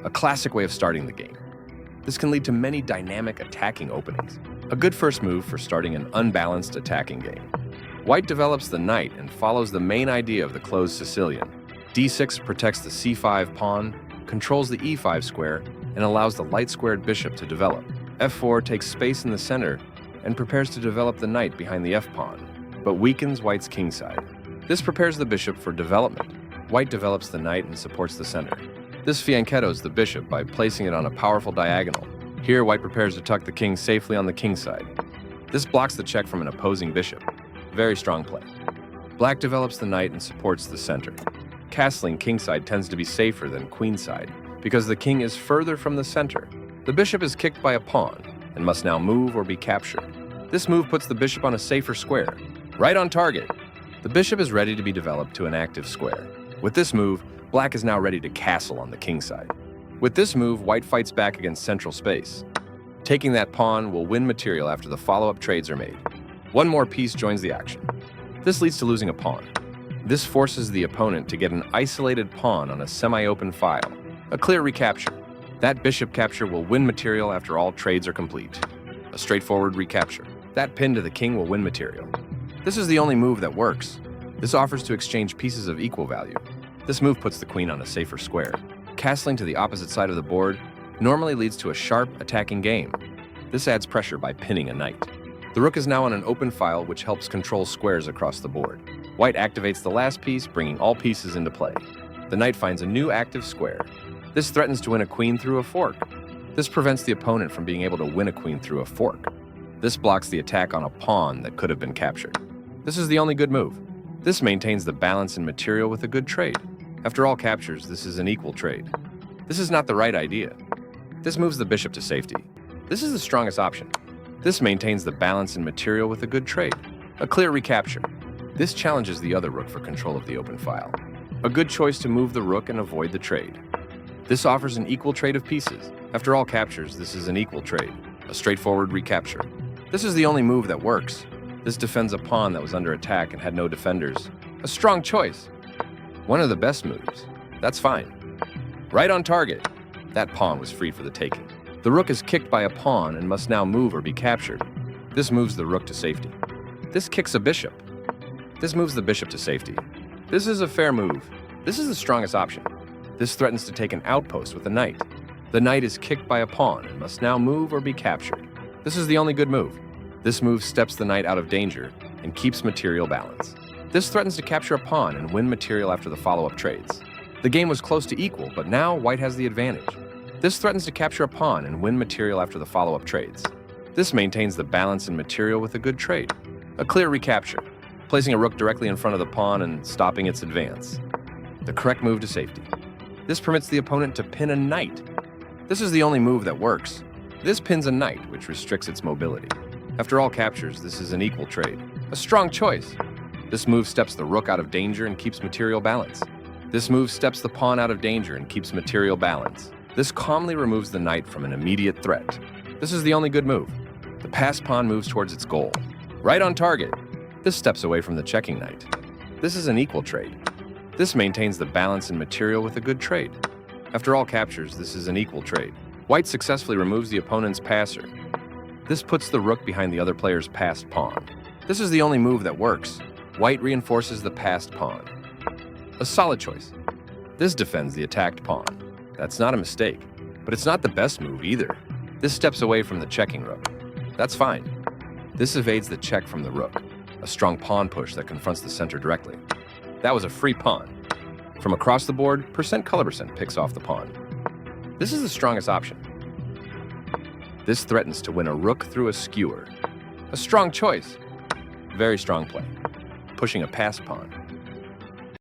a classic way of starting the game. This can lead to many dynamic attacking openings, a good first move for starting an unbalanced attacking game. White develops the knight and follows the main idea of the closed Sicilian. d6 protects the c5 pawn, controls the e5 square, and allows the light-squared bishop to develop. f4 takes space in the center and prepares to develop the knight behind the f-pawn, but weakens White's kingside. This prepares the bishop for development. White develops the knight and supports the center. This fianchettos the bishop by placing it on a powerful diagonal. Here, White prepares to tuck the king safely on the king side. This blocks the check from an opposing bishop. Very strong play. Black develops the knight and supports the center. Castling kingside tends to be safer than queenside because the king is further from the center. The bishop is kicked by a pawn and must now move or be captured. This move puts the bishop on a safer square, right on target. The bishop is ready to be developed to an active square. With this move, Black is now ready to castle on the king side. With this move, White fights back against central space. Taking that pawn will win material after the follow-up trades are made. One more piece joins the action. This leads to losing a pawn. This forces the opponent to get an isolated pawn on a semi-open file, a clear recapture. That bishop capture will win material after all trades are complete. A straightforward recapture. That pin to the king will win material. This is the only move that works. This offers to exchange pieces of equal value. This move puts the queen on a safer square. Castling to the opposite side of the board normally leads to a sharp attacking game. This adds pressure by pinning a knight. The rook is now on an open file, which helps control squares across the board. White activates the last piece, bringing all pieces into play. The knight finds a new active square. This threatens to win a queen through a fork. This prevents the opponent from being able to win a queen through a fork. This blocks the attack on a pawn that could have been captured. This is the only good move. This maintains the balance in material with a good trade. After all captures, this is an equal trade. This is not the right idea. This moves the bishop to safety. This is the strongest option. This maintains the balance in material with a good trade. A clear recapture. This challenges the other rook for control of the open file. A good choice to move the rook and avoid the trade. This offers an equal trade of pieces. After all captures, this is an equal trade. A straightforward recapture. This is the only move that works. This defends a pawn that was under attack and had no defenders. A strong choice. One of the best moves. That's fine. Right on target. That pawn was free for the taking. The rook is kicked by a pawn and must now move or be captured. This moves the rook to safety. This kicks a bishop. This moves the bishop to safety. This is a fair move. This is the strongest option. This threatens to take an outpost with the knight. The knight is kicked by a pawn and must now move or be captured. This is the only good move. This move steps the knight out of danger and keeps material balance. This threatens to capture a pawn and win material after the follow-up trades. The game was close to equal, but now White has the advantage. This threatens to capture a pawn and win material after the follow-up trades. This maintains the balance in material with a good trade. A clear recapture, placing a rook directly in front of the pawn and stopping its advance. The correct move to safety. This permits the opponent to pin a knight. This is the only move that works. This pins a knight, which restricts its mobility. After all captures, this is an equal trade. A strong choice. This move steps the rook out of danger and keeps material balance. This move steps the pawn out of danger and keeps material balance. This calmly removes the knight from an immediate threat. This is the only good move. The passed pawn moves towards its goal. Right on target. This steps away from the checking knight. This is an equal trade. This maintains the balance in material with a good trade. After all captures, this is an equal trade. White successfully removes the opponent's passer. This puts the rook behind the other player's passed pawn. This is the only move that works. White reinforces the passed pawn. A solid choice. This defends the attacked pawn. That's not a mistake, but it's not the best move either. This steps away from the checking rook. That's fine. This evades the check from the rook, a strong pawn push that confronts the center directly. That was a free pawn. From across the board, %color% picks off the pawn. This is the strongest option. This threatens to win a rook through a skewer. A strong choice. Very strong play. Pushing a passed pawn.